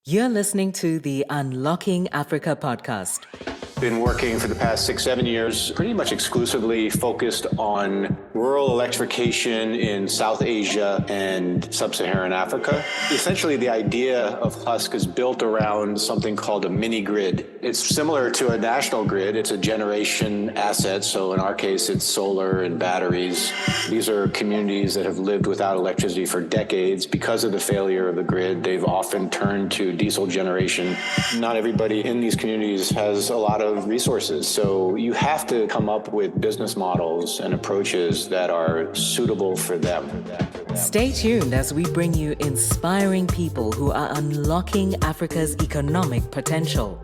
You're listening to the Unlocking Africa podcast. Been working for the past 6-7 years, pretty much exclusively focused on rural electrification in South Asia and Sub-Saharan Africa. Essentially, the idea of Husk is built around something called a mini grid. It's similar to a national grid. It's a generation asset. So in our case, it's solar and batteries. These are communities that have lived without electricity for decades. Because of the failure of the grid, they've often turned to diesel generation. Not everybody in these communities has a lot of resources. So you have to come up with business models and approaches that are suitable for them. Stay tuned as we bring you inspiring people who are unlocking Africa's economic potential.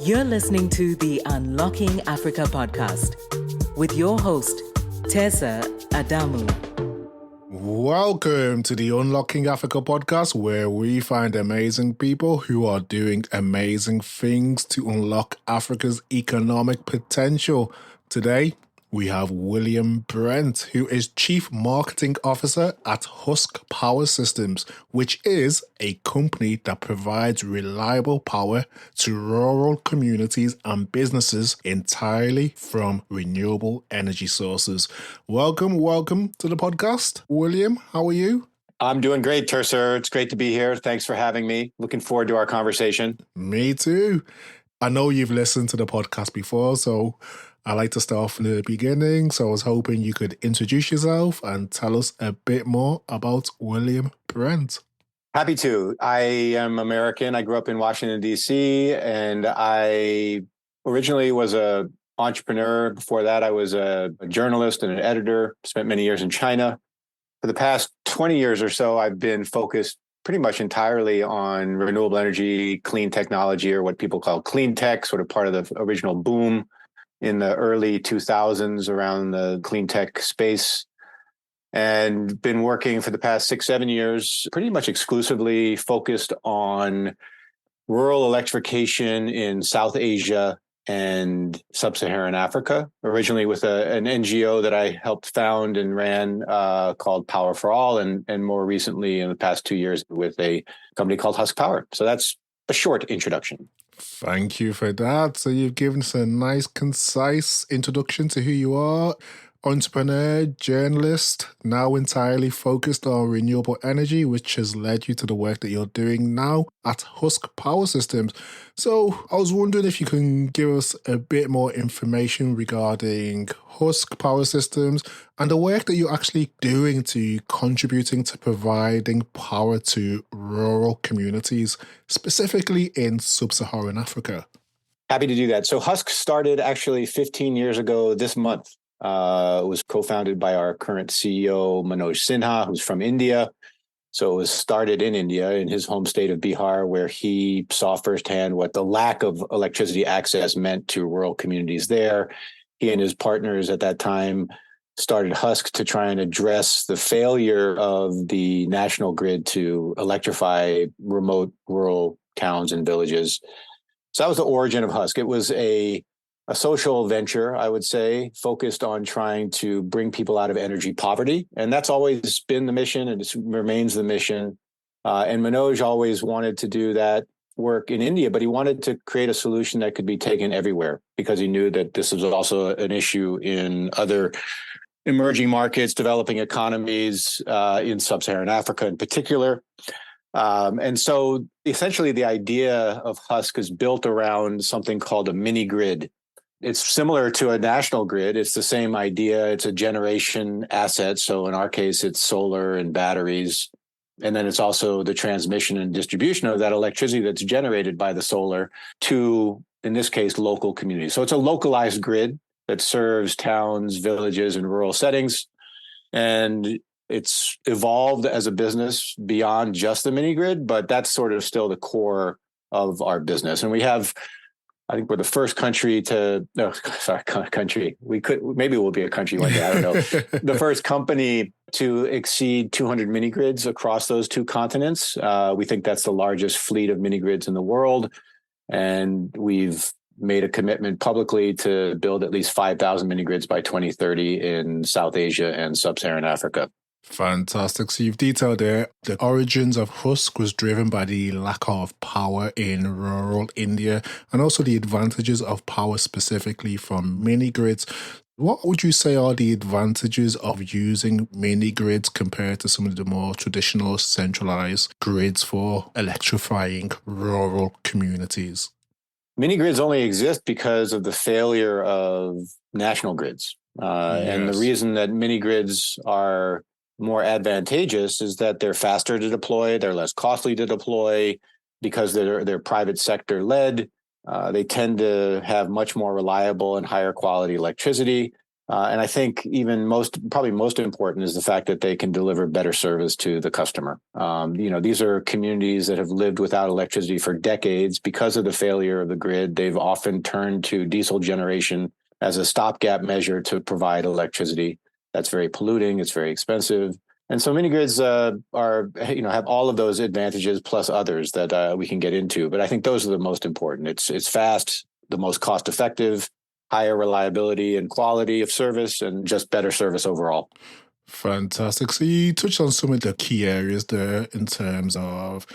You're listening to the Unlocking Africa podcast with your host, Tessa Adamu. Welcome to the Unlocking Africa podcast, where we find amazing people who are doing amazing things to unlock Africa's economic potential. Today, we have William Brent, who is Chief Marketing Officer at Husk Power Systems, which is a company that provides reliable power to rural communities and businesses entirely from renewable energy sources. Welcome to the podcast. William, how are you? I'm doing great, Terser. It's great to be here. Thanks for having me. Looking forward to our conversation. Me too. I know you've listened to the podcast before, so I like to start from the beginning. So I was hoping you could introduce yourself and tell us a bit more about William Brent. Happy to. I am American. I grew up in Washington, D.C., and I originally was an entrepreneur. Before that, I was a journalist and an editor, spent many years in China. For the past 20 years or so, I've been focused pretty much entirely on renewable energy, clean technology, or what people call clean tech, sort of part of the original boom in the early 2000s around the clean tech space, and been working for the past 6-7 years, pretty much exclusively focused on rural electrification in South Asia and Sub-Saharan Africa, originally with an NGO that I helped found and ran called Power for All, and more recently in the past 2 years with a company called Husk Power. So that's a short introduction. Thank you for that. So you've given us a nice, concise introduction to who you are. Entrepreneur, journalist, now entirely focused on renewable energy, which has led you to the work that you're doing now at Husk Power Systems. So I was wondering if you can give us a bit more information regarding Husk Power Systems and the work that you're actually doing to contributing to providing power to rural communities, specifically in Sub-Saharan Africa. Happy to do that. So Husk started actually 15 years ago this month. It was co-founded by our current CEO, Manoj Sinha, who's from India. So it was started in India, in his home state of Bihar, where he saw firsthand what the lack of electricity access meant to rural communities there. He and his partners at that time started Husk to try and address the failure of the national grid to electrify remote rural towns and villages. So that was the origin of Husk. It was a social venture, I would say, focused on trying to bring people out of energy poverty. And that's always been the mission, and it remains the mission. And Manoj always wanted to do that work in India, but he wanted to create a solution that could be taken everywhere, because he knew that this was also an issue in other emerging markets, developing economies, in Sub-Saharan Africa in particular. And so essentially the idea of Husk is built around something called a mini grid. It's similar to a national grid. It's the same idea. It's a generation asset. So in our case, it's solar and batteries. And then it's also the transmission and distribution of that electricity that's generated by the solar to, in this case, local communities. So it's a localized grid that serves towns, villages, and rural settings. And it's evolved as a business beyond just the mini grid, but that's sort of still the core of our business. And I think we're the first country country. Maybe we'll be a country one day. I don't know. The first company to exceed 200 mini grids across those two continents. We think that's the largest fleet of mini grids in the world. And we've made a commitment publicly to build at least 5,000 mini grids by 2030 in South Asia and Sub-Saharan Africa. Fantastic. So you've detailed there the origins of Husk was driven by the lack of power in rural India and also the advantages of power specifically from mini grids. What would you say are the advantages of using mini grids compared to some of the more traditional centralized grids for electrifying rural communities? Mini grids only exist because of the failure of national grids. And the Yes. reason that mini grids are more advantageous is that they're faster to deploy, they're less costly to deploy because they're private sector led. They tend to have much more reliable and higher quality electricity. And I think even probably most important is the fact that they can deliver better service to the customer. These are communities that have lived without electricity for decades because of the failure of the grid. They've often turned to diesel generation as a stopgap measure to provide electricity. That's very polluting. It's very expensive. And so mini grids have all of those advantages plus others that we can get into. But I think those are the most important. It's fast, the most cost effective, higher reliability and quality of service, and just better service overall. Fantastic. So you touched on some of the key areas there in terms of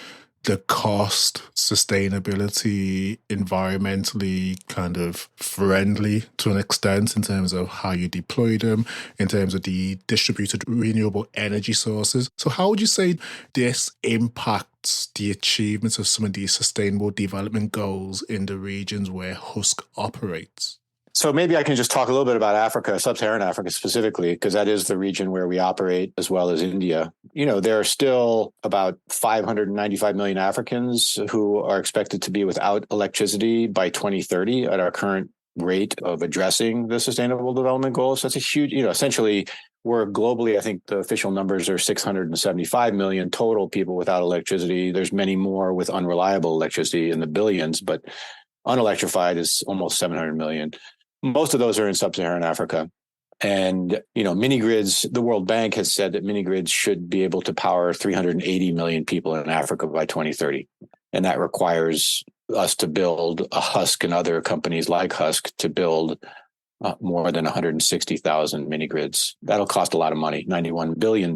the cost, sustainability, environmentally kind of friendly to an extent in terms of how you deploy them, in terms of the distributed renewable energy sources. So how would you say this impacts the achievements of some of these sustainable development goals in the regions where Husk operates? So maybe I can just talk a little bit about Africa, Sub-Saharan Africa specifically, because that is the region where we operate as well as India. There are still about 595 million Africans who are expected to be without electricity by 2030 at our current rate of addressing the Sustainable Development Goals. That's a huge, essentially, we're globally, I think the official numbers are 675 million total people without electricity. There's many more with unreliable electricity in the billions, but unelectrified is almost 700 million. Most of those are in Sub-Saharan Africa. And, mini grids, the World Bank has said that mini grids should be able to power 380 million people in Africa by 2030. And that requires us to build a Husk and other companies like Husk to build more than 160,000 mini grids. That'll cost a lot of money, $91 billion.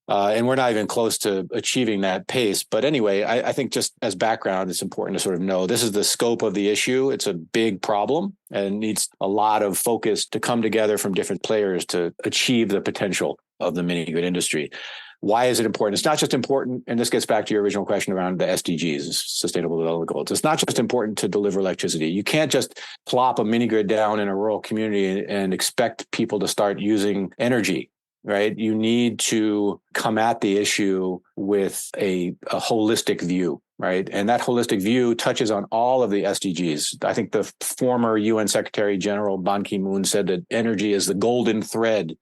And we're not even close to achieving that pace. But anyway, I think just as background, it's important to sort of know this is the scope of the issue. It's a big problem and needs a lot of focus to come together from different players to achieve the potential of the mini grid industry. Why is it important? It's not just important, and this gets back to your original question around the SDGs, Sustainable Development Goals. It's not just important to deliver electricity. You can't just plop a mini grid down in a rural community and expect people to start using energy. Right? You need to come at the issue with a holistic view, right? And that holistic view touches on all of the SDGs. I think the former UN Secretary General Ban Ki-moon said that energy is the golden thread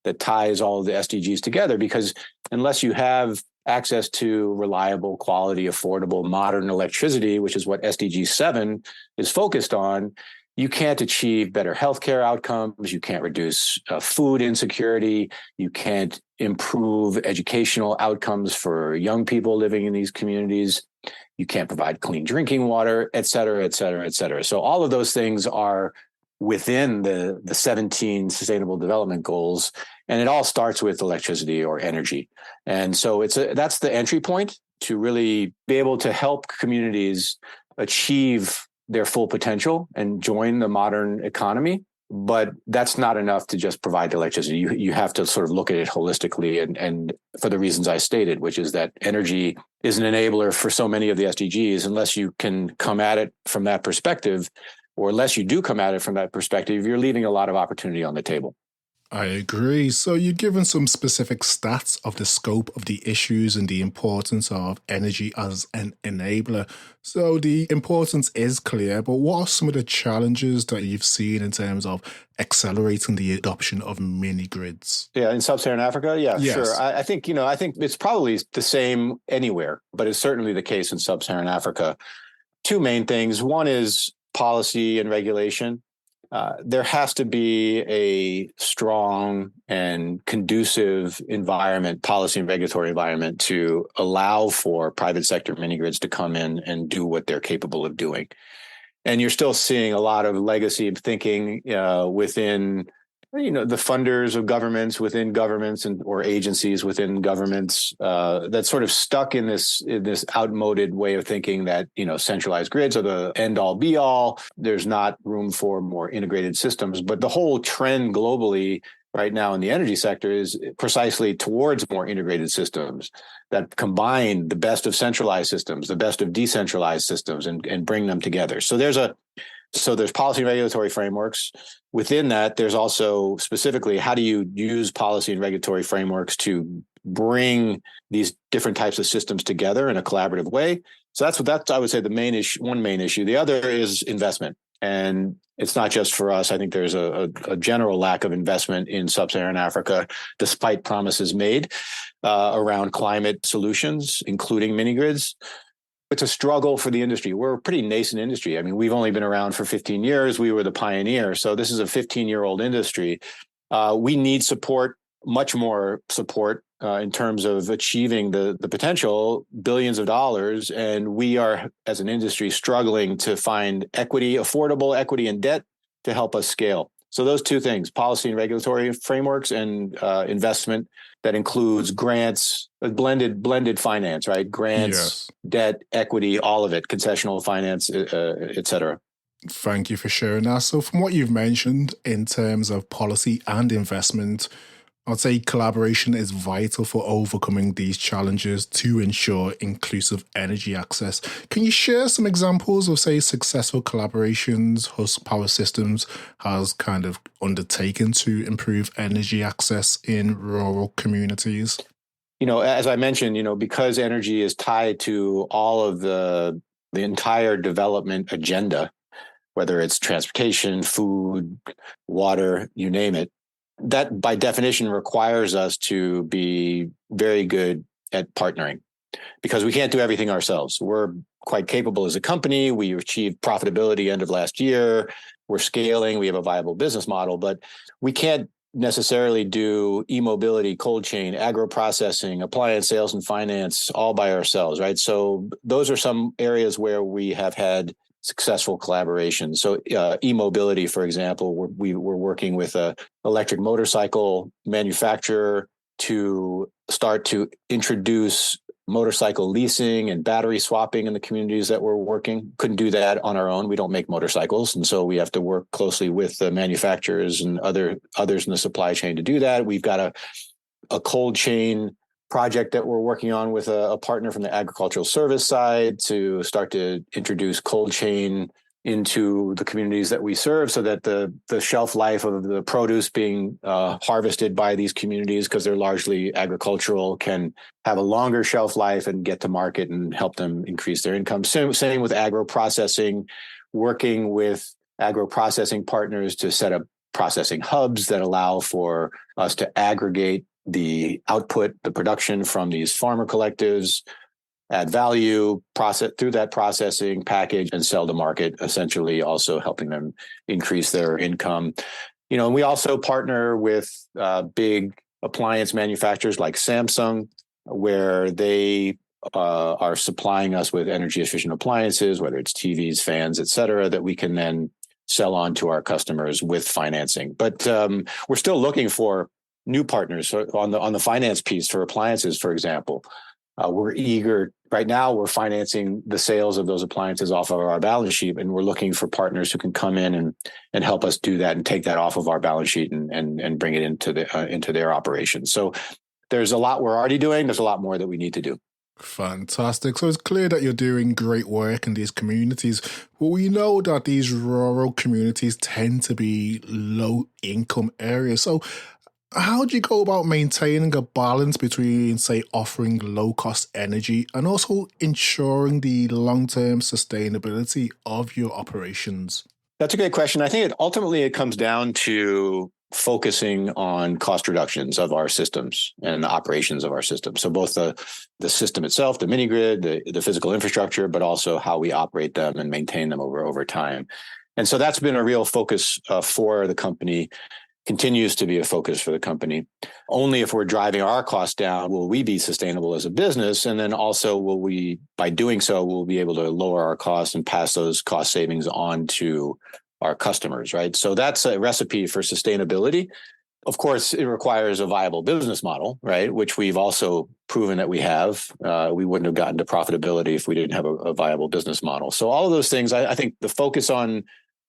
that ties all of the SDGs together, because unless you have access to reliable, quality, affordable, modern electricity, which is what SDG 7 is focused on, you can't achieve better healthcare outcomes. You can't reduce food insecurity. You can't improve educational outcomes for young people living in these communities. You can't provide clean drinking water, et cetera, et cetera, et cetera. So all of those things are within the 17 Sustainable Development Goals, and it all starts with electricity or energy. And so that's the entry point to really be able to help communities achieve their full potential and join the modern economy. But that's not enough to just provide electricity. You have to sort of look at it holistically and for the reasons I stated, which is that energy is an enabler for so many of the SDGs. Unless you can come at it from that perspective, or unless you do come at it from that perspective, you're leaving a lot of opportunity on the table. I agree. So you've given some specific stats of the scope of the issues and the importance of energy as an enabler. So the importance is clear, but what are some of the challenges that you've seen in terms of accelerating the adoption of mini grids? Yeah, in Sub-Saharan Africa, yes. Sure. I think it's probably the same anywhere, but it's certainly the case in Sub-Saharan Africa. Two main things. One is policy and regulation. There has to be a strong and conducive environment, policy and regulatory environment, to allow for private sector mini grids to come in and do what they're capable of doing. And you're still seeing a lot of legacy of thinking within The funders of governments within governments and or agencies within governments that's sort of stuck in this outmoded way of thinking that centralized grids are the end all be all. There's not room for more integrated systems, but the whole trend globally right now in the energy sector is precisely towards more integrated systems that combine the best of centralized systems, the best of decentralized systems, and bring them together. So there's policy and regulatory frameworks. Within that, there's also specifically how do you use policy and regulatory frameworks to bring these different types of systems together in a collaborative way. So that's I would say the main issue. One main issue. The other is investment, and it's not just for us. I think there's a general lack of investment in Sub-Saharan Africa, despite promises made around climate solutions, including mini grids. It's a struggle for the industry. We're a pretty nascent industry. I mean, we've only been around for 15 years. We were the pioneer. So this is a 15-year-old industry. We need support, much more support in terms of achieving the potential billions of dollars. And we are, as an industry, struggling to find equity, affordable equity and debt to help us scale. So those two things, policy and regulatory frameworks and investment that includes grants, blended finance, right? Grants, yes, debt, equity, all of it, concessional finance, et cetera. Thank you for sharing that. So from what you've mentioned in terms of policy and investment, I'd say collaboration is vital for overcoming these challenges to ensure inclusive energy access. Can you share some examples of, say, successful collaborations Husk Power Systems has kind of undertaken to improve energy access in rural communities? As I mentioned, because energy is tied to all of the entire development agenda, whether it's transportation, food, water, you name it, that by definition requires us to be very good at partnering because we can't do everything ourselves. We're quite capable as a company. We achieved profitability end of last year. We're scaling. We have a viable business model, but we can't necessarily do e-mobility, cold chain, agro-processing, appliance sales and finance all by ourselves, right? So those are some areas where we have had successful collaboration. So e-mobility, for example, we're working with an electric motorcycle manufacturer to start to introduce motorcycle leasing and battery swapping in the communities that we're working. Couldn't do that on our own. We don't make motorcycles. And so we have to work closely with the manufacturers and others in the supply chain to do that. We've got a cold chain project that we're working on with a partner from the agricultural service side to start to introduce cold chain into the communities that we serve so that the shelf life of the produce being harvested by these communities, because they're largely agricultural, can have a longer shelf life and get to market and help them increase their income. Same with agro-processing, working with agro-processing partners to set up processing hubs that allow for us to aggregate the output, the production from these farmer collectives, add value, process through that processing, package, and sell to market, essentially also helping them increase their income. And we also partner with big appliance manufacturers like Samsung, where they are supplying us with energy efficient appliances, whether it's TVs, fans, et cetera, that we can then sell on to our customers with financing. But we're still looking for new partners on the finance piece for appliances, for example. We're eager right now. We're financing the sales of those appliances off of our balance sheet, and we're looking for partners who can come in and help us do that and take that off of our balance sheet and bring it into their operations. So there's a lot we're already doing. There's a lot more that we need to do. Fantastic. So it's clear that you're doing great work in these communities. Well, we know that these rural communities tend to be low-income areas. So how do you go about maintaining a balance between, say, offering low-cost energy and also ensuring the long-term sustainability of your operations? That's a great question. I think ultimately it comes down to focusing on cost reductions of our systems and the operations of our systems. So both the system itself, the mini grid, the physical infrastructure, but also how we operate them and maintain them over time. And so that's been a real focus for the company. Continues to be a focus for the company. Only if we're driving our costs down will we be sustainable as a business. And then also will we, by doing so, we'll be able to lower our costs and pass those cost savings on to our customers, right? So that's a recipe for sustainability. Of course, it requires a viable business model, right? Which we've also proven that we have. We wouldn't have gotten to profitability if we didn't have a viable business model. So all of those things, I think the focus on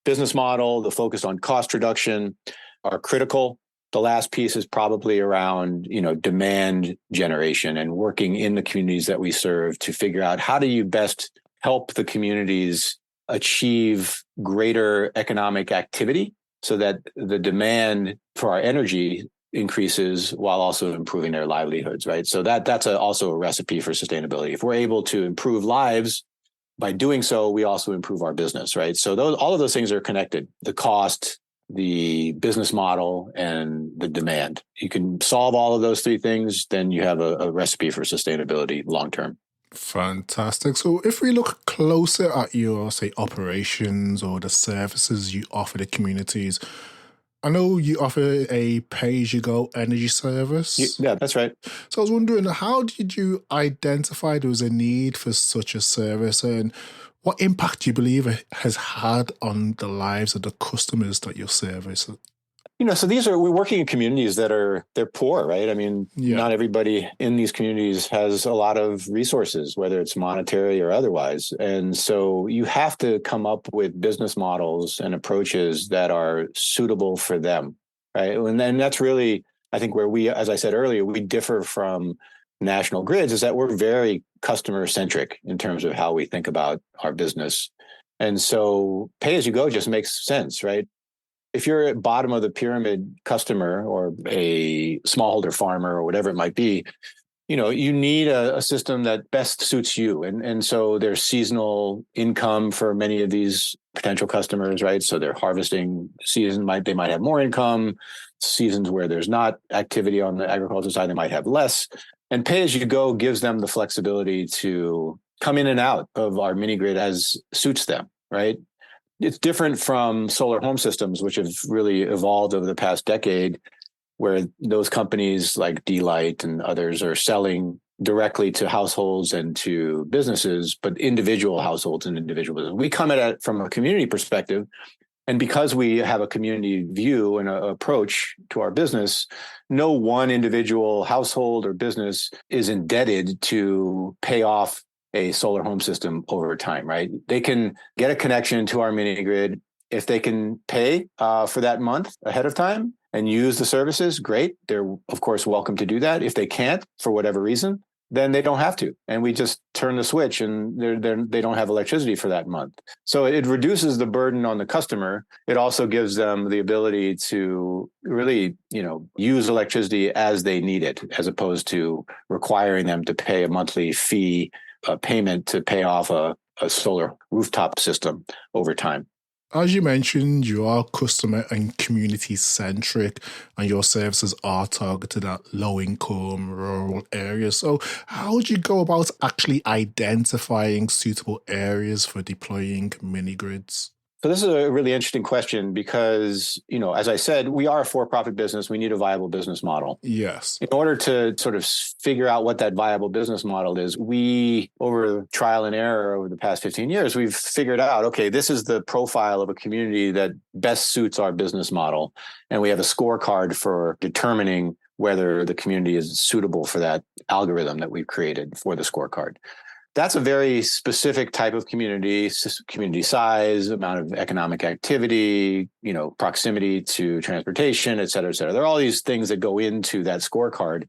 business model, the focus on cost reduction are critical. The last piece is probably around, demand generation and working in the communities that we serve to figure out how do you best help the communities achieve greater economic activity so that the demand for our energy increases while also improving their livelihoods, right? So that's also a recipe for sustainability. If we're able to improve lives by doing so, we also improve our business, right? So all of those things are connected. The cost, the business model, and the demand. You can solve all of those three things, then you have a recipe for sustainability long term. Fantastic. So if we look closer at your, say, operations or the services you offer the communities, I know you offer a pay-as-you-go energy service. Yeah, that's right. So I was wondering, how did you identify there was a need for such a service, and what impact do you believe it has had on the lives of the customers that you service? So we're working in communities they're poor, right? I mean, Not everybody in these communities has a lot of resources, whether it's monetary or otherwise. And so you have to come up with business models and approaches that are suitable for them, right? And then that's really, I think, where we, as I said earlier, we differ from national grids is that we're very customer centric in terms of how we think about our business. And so pay as you go just makes sense, right? If you're at bottom of the pyramid customer or a smallholder farmer or whatever it might be, you need a system that best suits you. And so there's seasonal income for many of these potential customers, right? So their harvesting season they might have more income. Seasons where there's not activity on the agriculture side, they might have less. And pay as you go gives them the flexibility to come in and out of our mini grid as suits them, right? It's different from solar home systems, which have really evolved over the past decade, where those companies like D-Light and others are selling directly to households and to businesses, but individual households and individual businesses. We come at it from a community perspective. And because we have a community view and an approach to our business, no one individual household or business is indebted to pay off a solar home system over time, right? They can get a connection to our mini grid. If they can pay for that month ahead of time and use the services, great. They're, of course, welcome to do that. If they can't, for whatever reason, then they don't have to. And we just turn the switch and they don't have electricity for that month. So it reduces the burden on the customer. It also gives them the ability to really, use electricity as they need it, as opposed to requiring them to pay a monthly fee, a payment to pay off a solar rooftop system over time. As you mentioned, you are customer and community centric, and your services are targeted at low-income rural areas. So how do you go about actually identifying suitable areas for deploying mini grids? So this is a really interesting question because, as I said, we are a for-profit business. We need a viable business model. Yes. In order to sort of figure out what that viable business model is, we, over trial and error over the past 15 years, we've figured out, okay, this is the profile of a community that best suits our business model. And we have a scorecard for determining whether the community is suitable for that algorithm that we've created for the scorecard. That's a very specific type of community size, amount of economic activity, proximity to transportation, et cetera, et cetera. There are all these things that go into that scorecard.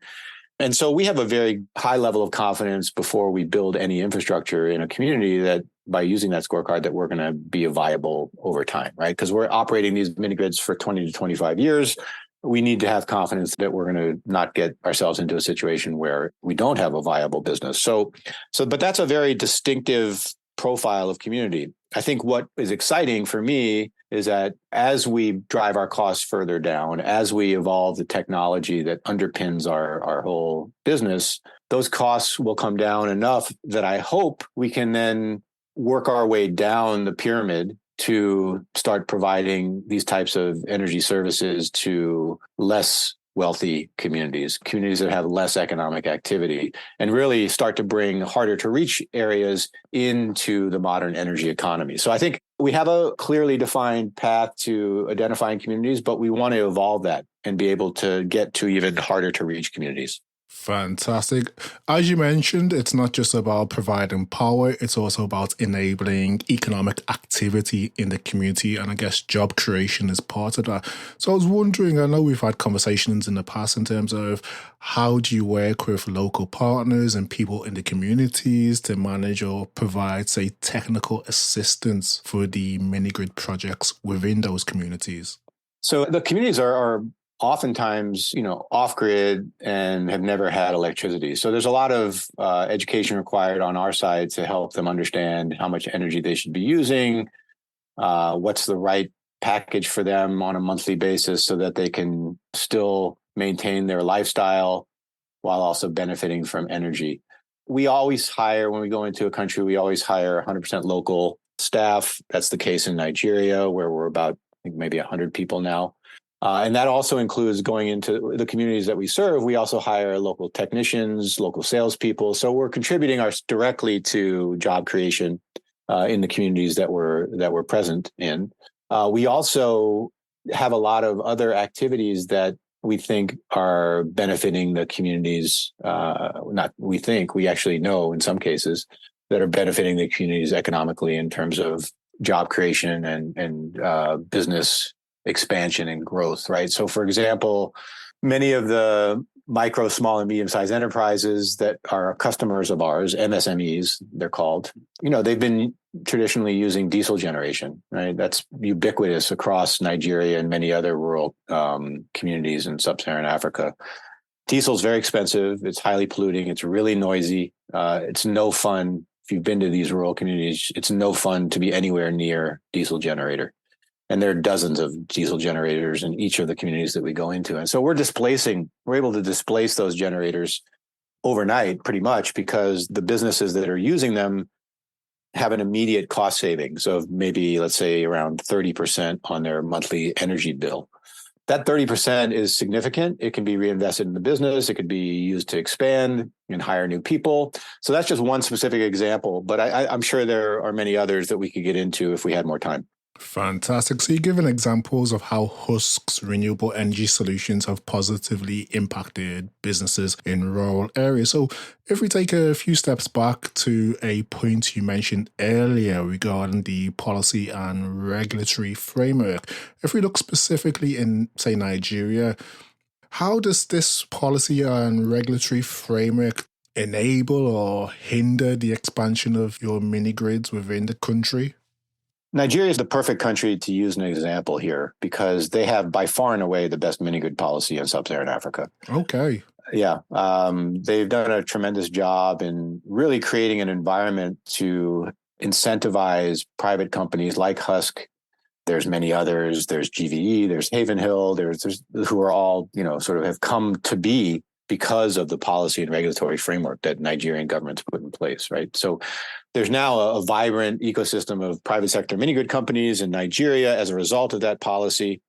And so we have a very high level of confidence before we build any infrastructure in a community that by using that scorecard that we're going to be viable over time, right? Because we're operating these mini grids for 20 to 25 years. We need to have confidence that we're going to not get ourselves into a situation where we don't have a viable business. But that's a very distinctive profile of community. I think what is exciting for me is that as we drive our costs further down, as we evolve the technology that underpins our whole business, those costs will come down enough that I hope we can then work our way down the pyramid to start providing these types of energy services to less wealthy communities, communities that have less economic activity, and really start to bring harder to reach areas into the modern energy economy. So I think we have a clearly defined path to identifying communities, but we want to evolve that and be able to get to even harder to reach communities. Fantastic. As you mentioned, it's not just about providing power, it's also about enabling economic activity in the community. And I guess job creation is part of that. So I was wondering, I know we've had conversations in the past in terms of how do you work with local partners and people in the communities to manage or provide, say, technical assistance for the mini-grid projects within those communities? So the communities are oftentimes, off grid and have never had electricity. So there's a lot of education required on our side to help them understand how much energy they should be using, what's the right package for them on a monthly basis so that they can still maintain their lifestyle while also benefiting from energy. We always hire, when we go into a country, we always hire 100% local staff. That's the case in Nigeria, where we're about, I think, maybe 100 people now. And that also includes going into the communities that we serve. We also hire local technicians, local salespeople. So we're contributing directly to job creation in the communities that we're present in. We also have a lot of other activities that we think are benefiting the communities. Not we think, we actually know in some cases that are benefiting the communities economically in terms of job creation and business expansion and growth, right? So, for example, many of the micro, small, and medium-sized enterprises that are customers of ours, MSMEs, they're called, they've been traditionally using diesel generation, right? That's ubiquitous across Nigeria and many other rural communities in Sub-Saharan Africa. Diesel is very expensive. It's highly polluting. It's really noisy. It's no fun. If you've been to these rural communities, it's no fun to be anywhere near diesel generator. And there are dozens of diesel generators in each of the communities that we go into. And so we're able to displace those generators overnight pretty much because the businesses that are using them have an immediate cost savings of maybe, let's say, around 30% on their monthly energy bill. That 30% is significant. It can be reinvested in the business. It could be used to expand and hire new people. So that's just one specific example, but I'm sure there are many others that we could get into if we had more time. Fantastic. So you're giving examples of how Husk's renewable energy solutions have positively impacted businesses in rural areas. So if we take a few steps back to a point you mentioned earlier regarding the policy and regulatory framework, if we look specifically in, say, Nigeria, how does this policy and regulatory framework enable or hinder the expansion of your mini grids within the country? Nigeria is the perfect country to use an example here because they have by far and away the best mini-grid policy in Sub-Saharan Africa. Okay. Yeah. They've done a tremendous job in really creating an environment to incentivize private companies like Husk. There's many others. There's GVE, there's Havenhill, there's who are all, sort of have come to be because of the policy and regulatory framework that Nigerian governments put in place, right? So there's now a vibrant ecosystem of private sector mini-grid companies in Nigeria as a result of that policy.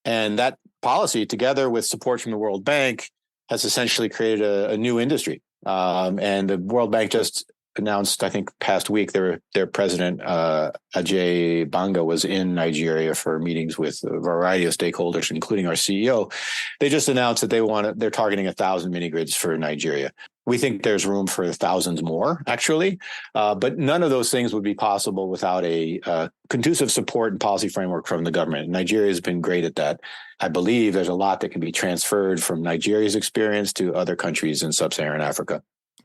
And that policy, together with support from the World Bank, has essentially created a new industry. And the World Bank just announced, I think, past week, their president, Ajay Banga, was in Nigeria for meetings with a variety of stakeholders, including our CEO. They just announced that they're targeting 1,000 mini grids for Nigeria. We think there's room for thousands more, actually, but none of those things would be possible without a conducive support and policy framework from the government. Nigeria has been great at that. I believe there's a lot that can be transferred from Nigeria's experience to other countries in Sub-Saharan Africa.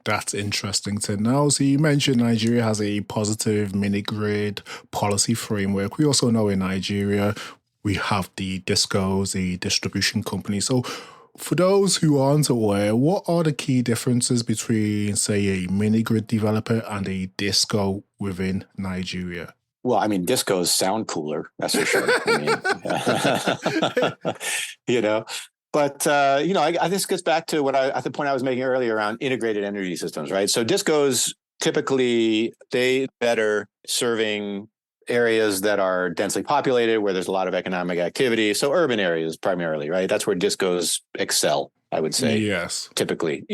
That's interesting to know. So you mentioned Nigeria has a positive mini-grid policy framework. We also know in Nigeria, we have the DISCOs, the distribution company. So for those who aren't aware, what are the key differences between, say, a mini-grid developer and a DISCO within Nigeria? Well, I mean, discos sound cooler, that's for sure. But, this gets back to the point I was making earlier around integrated energy systems, right? So discos, typically, they better serving areas that are densely populated, where there's a lot of economic activity. So urban areas primarily, right? That's where discos excel, I would say. Yes. Typically,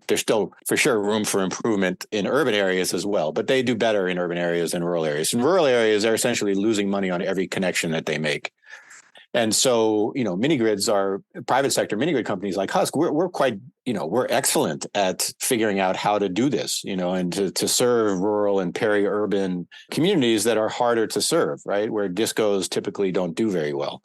there's still for sure room for improvement in urban areas as well, but they do better in urban areas than rural areas. In rural areas, they're essentially losing money on every connection that they make. And so, mini grids are private sector mini grid companies like Husk. We're quite, we're excellent at figuring out how to do this, and to serve rural and peri-urban communities that are harder to serve, right? Where discos typically don't do very well.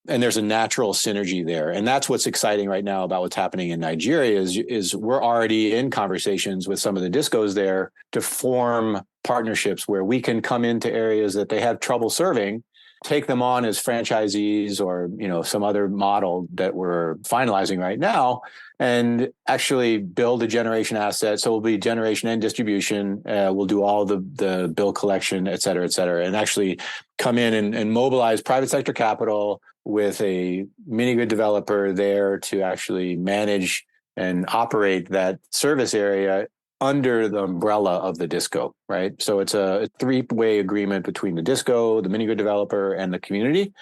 And there's a natural synergy there. And that's what's exciting right now about what's happening in Nigeria is we're already in conversations with some of the discos there to form partnerships where we can come into areas that they have trouble serving, take them on as franchisees or, some other model that we're finalizing right now, and actually build a generation asset. So we'll be generation and distribution. We'll do all the bill collection, et cetera, and actually come in and mobilize private sector capital with a mini grid developer there to actually manage and operate that service area under the umbrella of the disco, right? So it's a three-way agreement between the disco, the mini grid developer, and the community.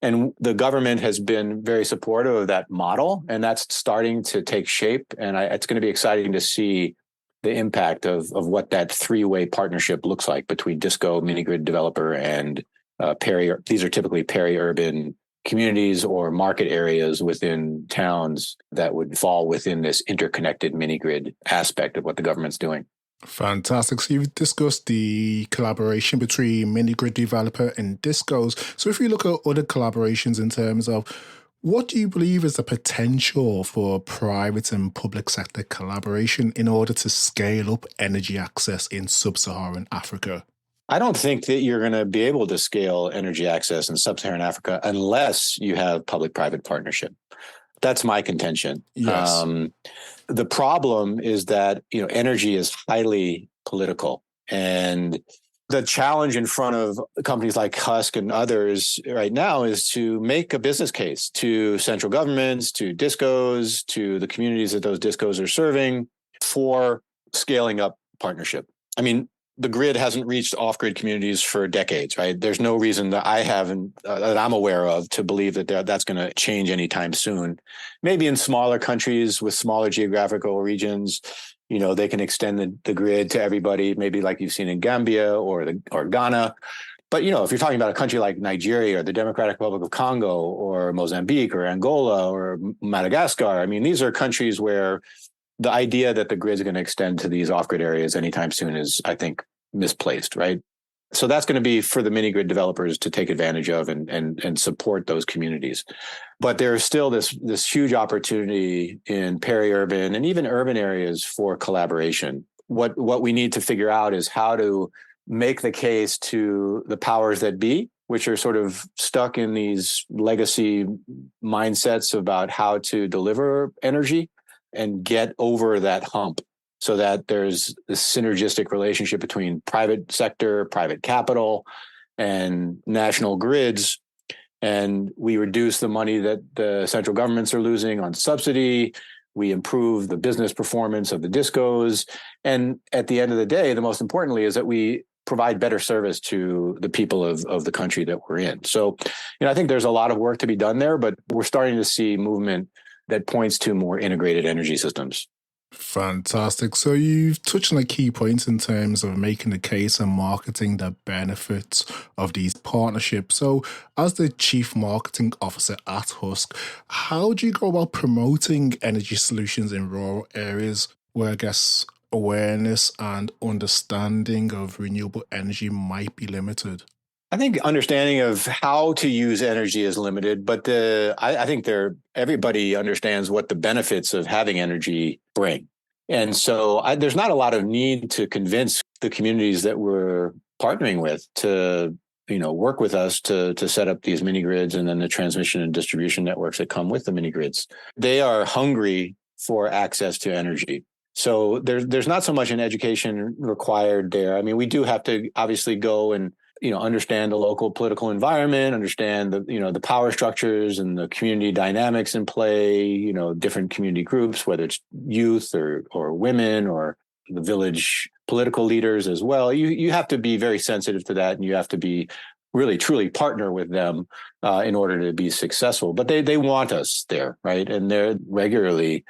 And the government has been very supportive of that model, and that's starting to take shape. And it's going to be exciting to see the impact of what that three-way partnership looks like between disco, mini grid developer, and these are typically peri-urban communities or market areas within towns that would fall within this interconnected mini grid aspect of what the government's doing. Fantastic. So you've discussed the collaboration between mini grid developer and discos. So if you look at other collaborations in terms of what do you believe is the potential for private and public sector collaboration in order to scale up energy access in Sub-Saharan Africa? I don't think that you're going to be able to scale energy access in Sub-Saharan Africa unless you have public-private partnership. That's my contention. Yes. The problem is that, energy is highly political. And the challenge in front of companies like Husk and others right now is to make a business case to central governments, to discos, to the communities that those discos are serving for scaling up partnership. I mean, the grid hasn't reached off-grid communities for decades, right? There's no reason that that I'm aware of to believe that that's going to change anytime soon. Maybe in smaller countries with smaller geographical regions, they can extend the grid to everybody, maybe like you've seen in Gambia or Ghana. But, if you're talking about a country like Nigeria or the Democratic Republic of Congo or Mozambique or Angola or Madagascar, I mean, these are countries where the idea that the grid is going to extend to these off-grid areas anytime soon is, I think, misplaced, right? So that's going to be for the mini grid developers to take advantage of and support those communities. But there's still this huge opportunity in peri-urban and even urban areas for collaboration. What we need to figure out is how to make the case to the powers that be, which are sort of stuck in these legacy mindsets about how to deliver energy, and get over that hump so that there's this synergistic relationship between private sector, private capital, and national grids. And we reduce the money that the central governments are losing on subsidy. We improve the business performance of the discos. And at the end of the day, the most importantly is that we provide better service to the people of the country that we're in. So, I think there's a lot of work to be done there, but we're starting to see movement that points to more integrated energy systems. Fantastic. So you've touched on a key point in terms of making the case and marketing the benefits of these partnerships. So as the Chief Marketing Officer at Husk, how do you go about promoting energy solutions in rural areas where, I guess, awareness and understanding of renewable energy might be limited? I think understanding of how to use energy is limited, but I think everybody understands what the benefits of having energy bring. And so there's not a lot of need to convince the communities that we're partnering with to, work with us to set up these mini grids and then the transmission and distribution networks that come with the mini grids. They are hungry for access to energy. So there's not so much an education required there. I mean, we do have to obviously go and understand the local political environment, understand the power structures and the community dynamics in play, different community groups, whether it's youth or women or the village political leaders as well. You have to be very sensitive to that, and you have to be really truly partner with them in order to be successful. But they want us there, right? And they're regularly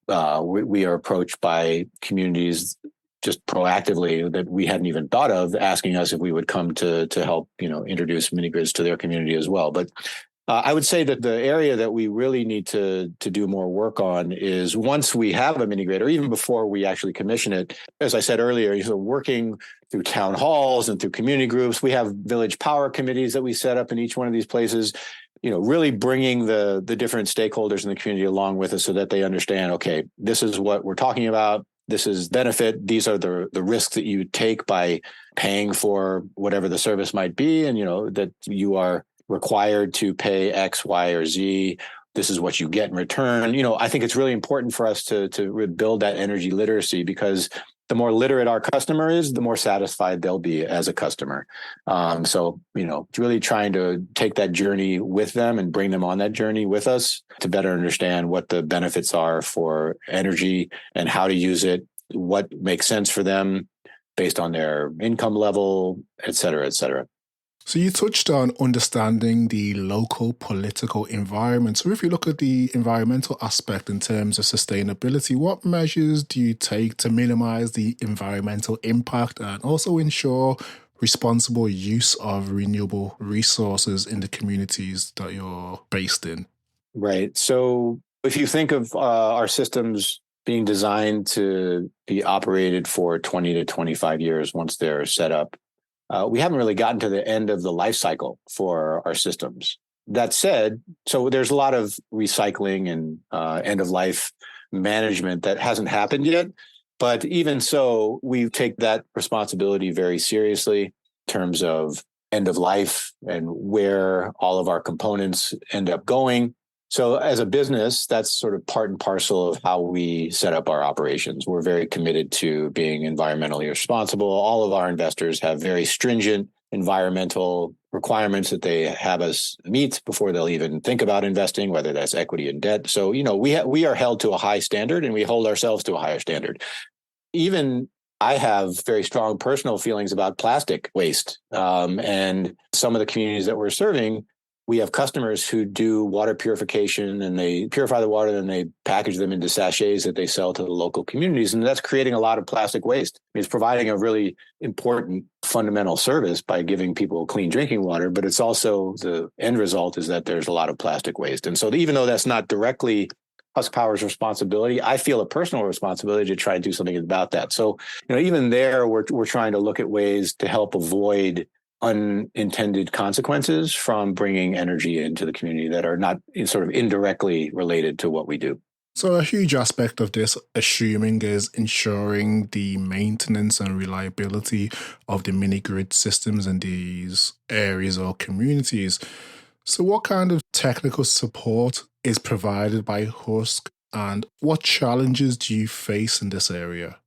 we are approached by communities just proactively that we hadn't even thought of, asking us if we would come to help, introduce mini grids to their community as well. But I would say that the area that we really need to do more work on is once we have a mini grid, or even before we actually commission it. As I said earlier, working through town halls and through community groups, we have village power committees that we set up in each one of these places. Really bringing the different stakeholders in the community along with us so that they understand, okay, this is what we're talking about. This is benefit. These are the risks that you take by paying for whatever the service might be. And, that you are required to pay X, Y, or Z. This is what you get in return. I think it's really important for us to build that energy literacy, because the more literate our customer is, the more satisfied they'll be as a customer. So, really trying to take that journey with them and bring them on that journey with us to better understand what the benefits are for energy and how to use it, what makes sense for them based on their income level, et cetera, et cetera. So you touched on understanding the local political environment. So if you look at the environmental aspect in terms of sustainability, what measures do you take to minimize the environmental impact and also ensure responsible use of renewable resources in the communities that you're based in? Right. So if you think of our systems being designed to be operated for 20 to 25 years once they're set up, we haven't really gotten to the end of the life cycle for our systems. That said, so there's a lot of recycling and end of life management that hasn't happened yet. But even so, we take that responsibility very seriously in terms of end of life and where all of our components end up going. So as a business, that's sort of part and parcel of how we set up our operations. We're very committed to being environmentally responsible. All of our investors have very stringent environmental requirements that they have us meet before they'll even think about investing, whether that's equity and debt. So, we are held to a high standard, and we hold ourselves to a higher standard. Even I have very strong personal feelings about plastic waste. And some of the communities that we're serving, we have customers who do water purification, and they purify the water, and they package them into sachets that they sell to the local communities. And that's creating a lot of plastic waste. It's providing a really important fundamental service by giving people clean drinking water, but it's also the end result is that there's a lot of plastic waste. And so even though that's not directly Husk Power's responsibility, I feel a personal responsibility to try and do something about that. So, even there, we're trying to look at ways to help avoid unintended consequences from bringing energy into the community that are not sort of indirectly related to what we do. So a huge aspect of this, assuming, is ensuring the maintenance and reliability of the mini-grid systems in these areas or communities. So what kind of technical support is provided by Husk, and what challenges do you face in this area?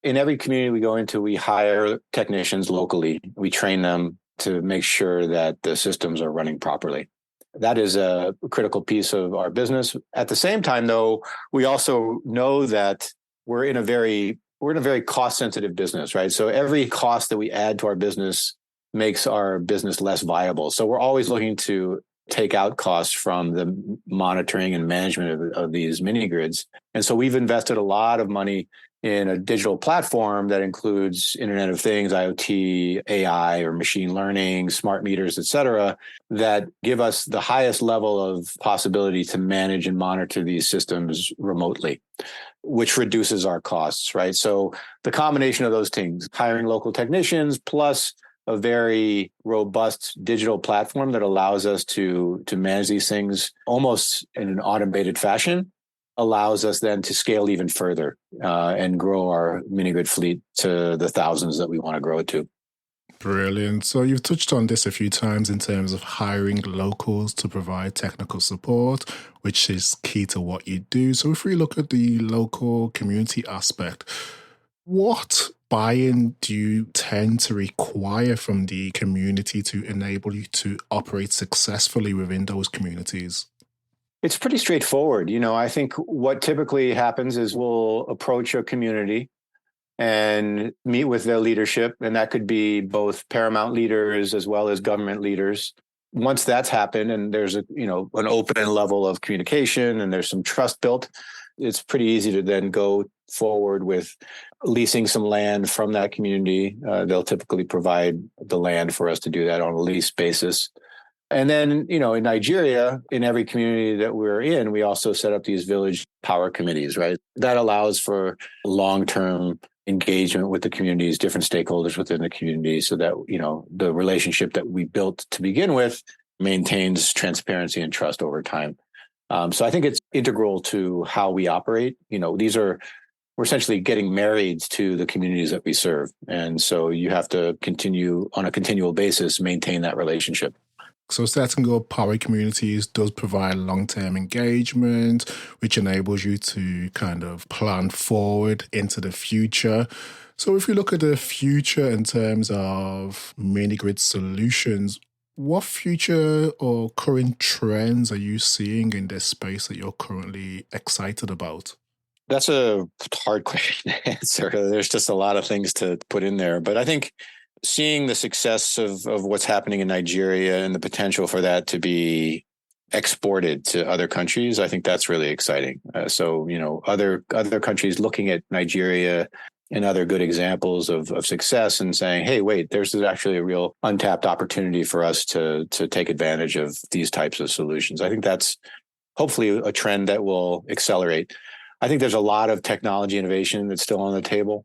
In every community we go into, we hire technicians locally. We train them to make sure that the systems are running properly. That is a critical piece of our business. At the same time, though, we also know that we're in a very cost-sensitive business, right? So every cost that we add to our business makes our business less viable. So we're always looking to take out costs from the monitoring and management of these mini grids. And so we've invested a lot of money in a digital platform that includes Internet of Things, IoT, AI, or machine learning, smart meters, et cetera, that give us the highest level of possibility to manage and monitor these systems remotely, which reduces our costs, right? So the combination of those things, hiring local technicians plus a very robust digital platform that allows us to manage these things almost in an automated fashion, allows us then to scale even further and grow our mini-grid fleet to the thousands that we want to grow it to. Brilliant. So you've touched on this a few times in terms of hiring locals to provide technical support, which is key to what you do. So if we look at the local community aspect, what buy-in do you tend to require from the community to enable you to operate successfully within those communities? It's pretty straightforward. I think what typically happens is we'll approach a community and meet with their leadership. And that could be both paramount leaders as well as government leaders. Once that's happened and there's an open level of communication and there's some trust built, it's pretty easy to then go forward with leasing some land from that community. They'll typically provide the land for us to do that on a lease basis. And then, in Nigeria, in every community that we're in, we also set up these village power committees, right? That allows for long-term engagement with the communities, different stakeholders within the community, so that, the relationship that we built to begin with maintains transparency and trust over time. So I think it's integral to how we operate. We're essentially getting married to the communities that we serve. And so you have to continue on a continual basis, maintain that relationship. So setting up power communities does provide long-term engagement, which enables you to kind of plan forward into the future. So if you look at the future in terms of mini-grid solutions, what future or current trends are you seeing in this space that you're currently excited about? That's a hard question to answer. There's just a lot of things to put in there. But I think seeing the success of what's happening in Nigeria and the potential for that to be exported to other countries, I think that's really exciting. So other countries looking at Nigeria and other good examples of success and saying, hey, wait, there's actually a real untapped opportunity for us to take advantage of these types of solutions. I think that's hopefully a trend that will accelerate. I think there's a lot of technology innovation that's still on the table,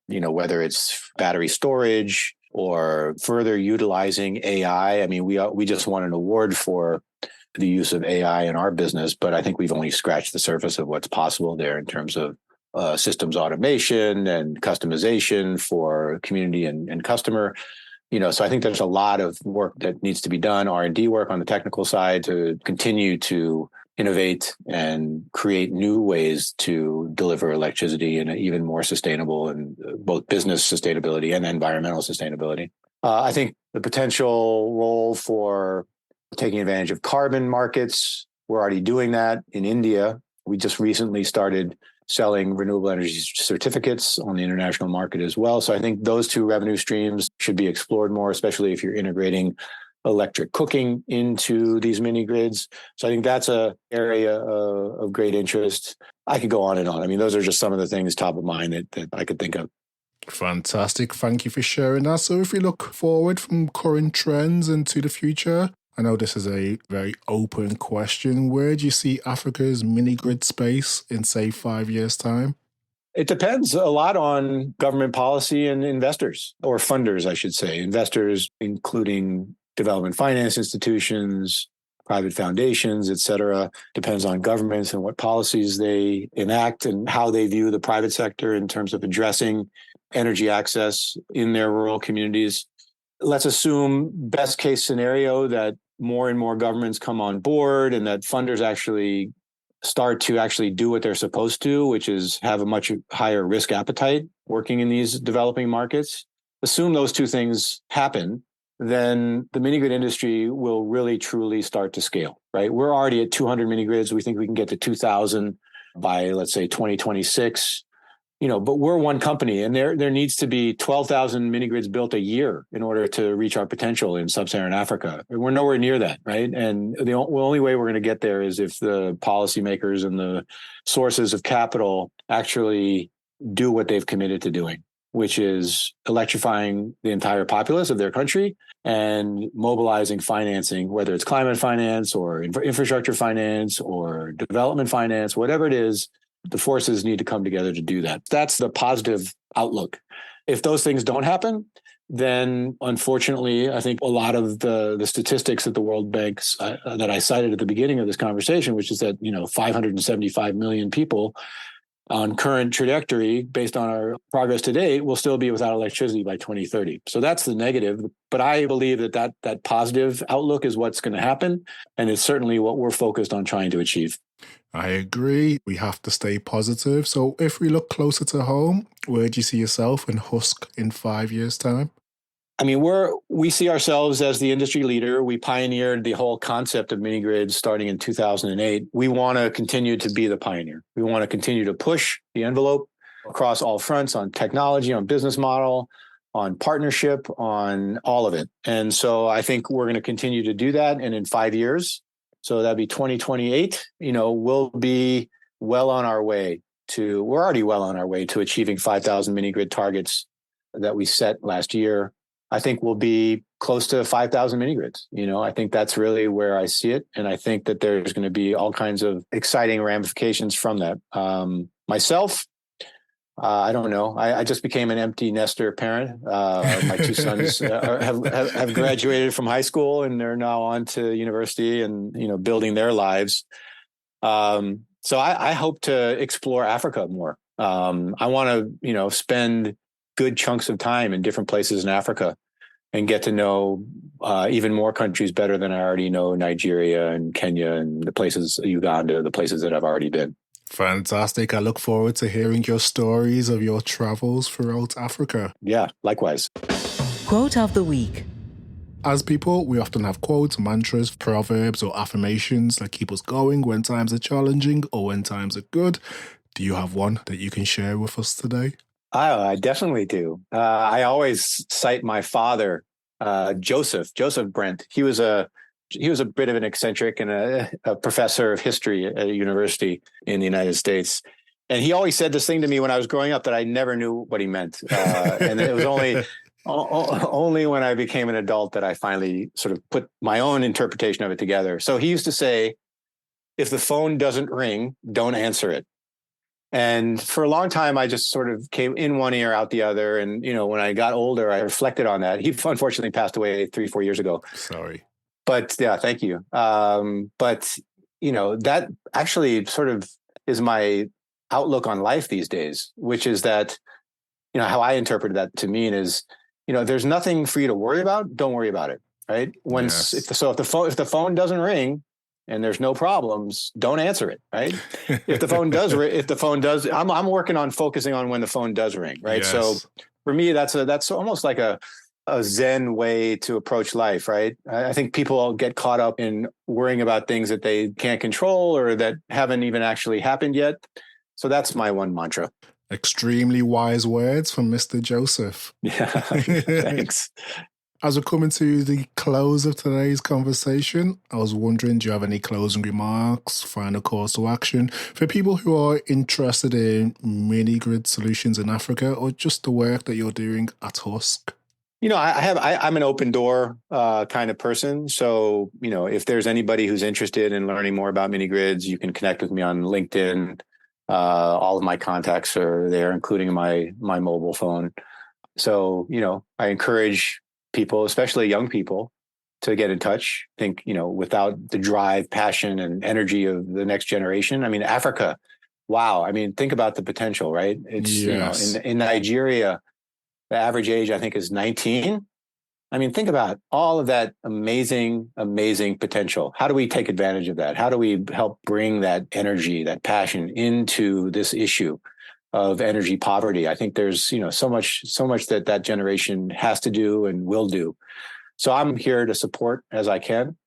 whether it's battery storage or further utilizing AI. I mean, we just won an award for the use of AI in our business, but I think we've only scratched the surface of what's possible there in terms of systems automation and customization for community and customer. So I think there's a lot of work that needs to be done, R&D work on the technical side to continue to innovate and create new ways to deliver electricity in an even more sustainable and both business sustainability and environmental sustainability. I think the potential role for taking advantage of carbon markets, we're already doing that in India. We just recently started selling renewable energy certificates on the international market as well. So I think those two revenue streams should be explored more, especially if you're integrating electric cooking into these mini grids. So I think that's an area of great interest. I could go on and on. I mean, those are just some of the things top of mind that I could think of. Fantastic. Thank you for sharing that. So if we look forward from current trends into the future, I know this is a very open question. Where do you see Africa's mini grid space in, say, 5 years' time? It depends a lot on government policy and investors, or funders, I should say. Investors, including development finance institutions, private foundations, et cetera. Depends on governments and what policies they enact and how they view the private sector in terms of addressing energy access in their rural communities. Let's assume best case scenario that more and more governments come on board and that funders actually start to actually do what they're supposed to, which is have a much higher risk appetite working in these developing markets. Assume those two things happen, then the mini grid industry will really truly start to scale, right? We're already at 200 mini grids. We think we can get to 2,000 by, let's say, 2026. But we're one company, and there needs to be 12,000 mini grids built a year in order to reach our potential in Sub-Saharan Africa. We're nowhere near that, right? And the only way we're going to get there is if the policymakers and the sources of capital actually do what they've committed to doing, which is electrifying the entire populace of their country and mobilizing financing, whether it's climate finance or infrastructure finance or development finance, whatever it is. The forces need to come together to do that. That's the positive outlook. If those things don't happen, then unfortunately, I think a lot of the statistics that the World Bank that I cited at the beginning of this conversation, which is that 575 million people on current trajectory based on our progress to date will still be without electricity by 2030. So that's the negative. But I believe that positive outlook is what's going to happen. And it's certainly what we're focused on trying to achieve. I agree. We have to stay positive. So if we look closer to home, where do you see yourself and Husk in 5 years' time? I mean, we see ourselves as the industry leader. We pioneered the whole concept of mini grids starting in 2008. We want to continue to be the pioneer. We want to continue to push the envelope. across all fronts, on technology, on business model, on partnership, on all of it. And so I think we're going to continue to do that. And in 5 years, so that'd be 2028, we'll be well on our way we're already well on our way to achieving 5,000 mini grid targets that we set last year. I think we'll be close to 5,000 mini grids. I think that's really where I see it. And I think that there's going to be all kinds of exciting ramifications from that. Myself, I don't know. I just became an empty nester parent. My two sons have graduated from high school and they're now on to university and, building their lives. So I hope to explore Africa more. I want to, spend good chunks of time in different places in Africa and get to know even more countries better than I already know, Nigeria and Kenya and the places, Uganda, the places that I've already been. Fantastic. I look forward to hearing your stories of your travels throughout Africa. Yeah, likewise. Quote of the week. As people, we often have quotes, mantras, proverbs, or affirmations that keep us going when times are challenging or when times are good. Do you have one that you can share with us today? I definitely do. I always cite my father, Joseph Brent. He was a bit of an eccentric and a professor of history at a university in the United States. And he always said this thing to me when I was growing up that I never knew what he meant. And it was only when I became an adult that I finally sort of put my own interpretation of it together. So he used to say, if the phone doesn't ring, don't answer it. And for a long time, I just sort of came in one ear, out the other. And, when I got older, I reflected on that. He unfortunately passed away 3-4 years ago. Sorry. But yeah, thank you. But, that actually sort of is my outlook on life these days, which is that, how I interpreted that to mean is, there's nothing for you to worry about. Don't worry about it. Right. If the phone doesn't ring and there's no problems, don't answer it. Right. If the phone does, I'm working on focusing on when the phone does ring. Right. Yes. So for me, that's almost like a Zen way to approach life. Right. I think people get caught up in worrying about things that they can't control or that haven't even actually happened yet. So that's my one mantra. Extremely wise words from Mr. Joseph. Yeah, thanks. As we're coming to the close of today's conversation, I was wondering, do you have any closing remarks, final calls to action for people who are interested in mini-grid solutions in Africa or just the work that you're doing at Husk? I'm an open door kind of person. So, if there's anybody who's interested in learning more about mini-grids, you can connect with me on LinkedIn. All of my contacts are there, including my mobile phone. So, I encourage people, especially young people, to get in touch. I think, without the drive, passion, and energy of the next generation. I mean, Africa, wow. I mean, think about the potential, right? It's, yes. In Nigeria, the average age, I think, is 19. I mean, think about all of that amazing, amazing potential. How do we take advantage of that? How do we help bring that energy, that passion into this issue of energy poverty? I think there's, so much that generation has to do and will do. So I'm here to support as I can.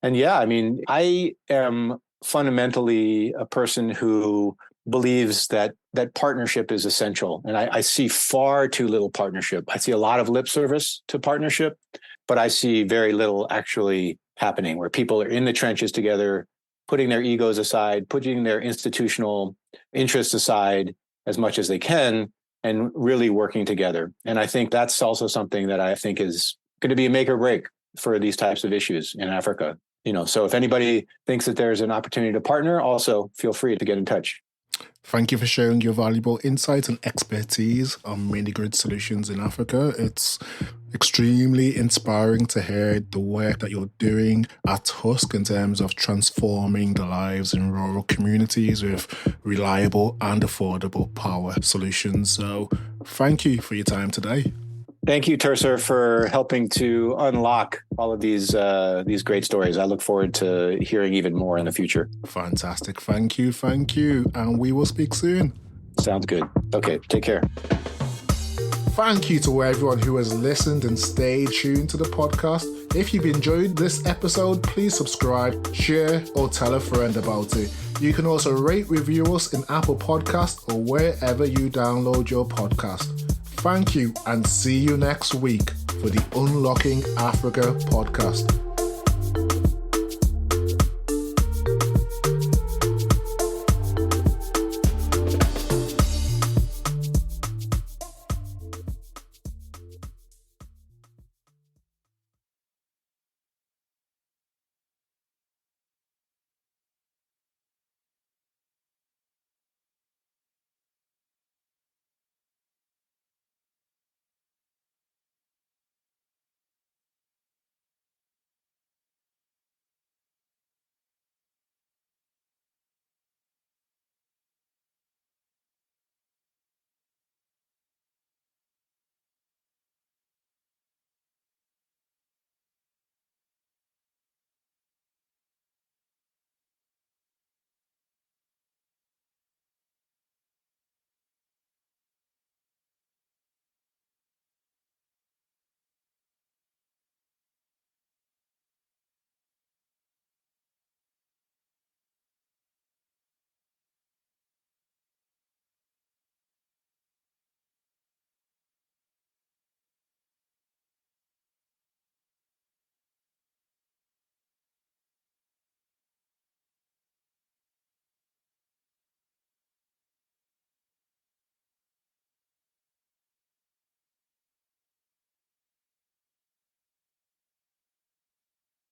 And yeah, I mean, I am fundamentally a person who believes that partnership is essential. And I see far too little partnership. I see a lot of lip service to partnership, but I see very little actually happening where people are in the trenches together, putting their egos aside, putting their institutional interests aside as much as they can, and really working together. And I think that's also something that I think is going to be a make or break for these types of issues in Africa. So if anybody thinks that there's an opportunity to partner, also feel free to get in touch. Thank you for sharing your valuable insights and expertise on mini-grid solutions in Africa. It's extremely inspiring to hear the work that you're doing at Husk in terms of transforming the lives in rural communities with reliable and affordable power solutions. So thank you for your time today. Thank you, Terser, for helping to unlock all of these great stories. I look forward to hearing even more in the future. Fantastic. Thank you. And we will speak soon. Sounds good. Okay, take care. Thank you to everyone who has listened and stayed tuned to the podcast. If you've enjoyed this episode, please subscribe, share, or tell a friend about it. You can also rate, review us in Apple Podcasts or wherever you download your podcast. Thank you and see you next week for the Unlocking Africa podcast.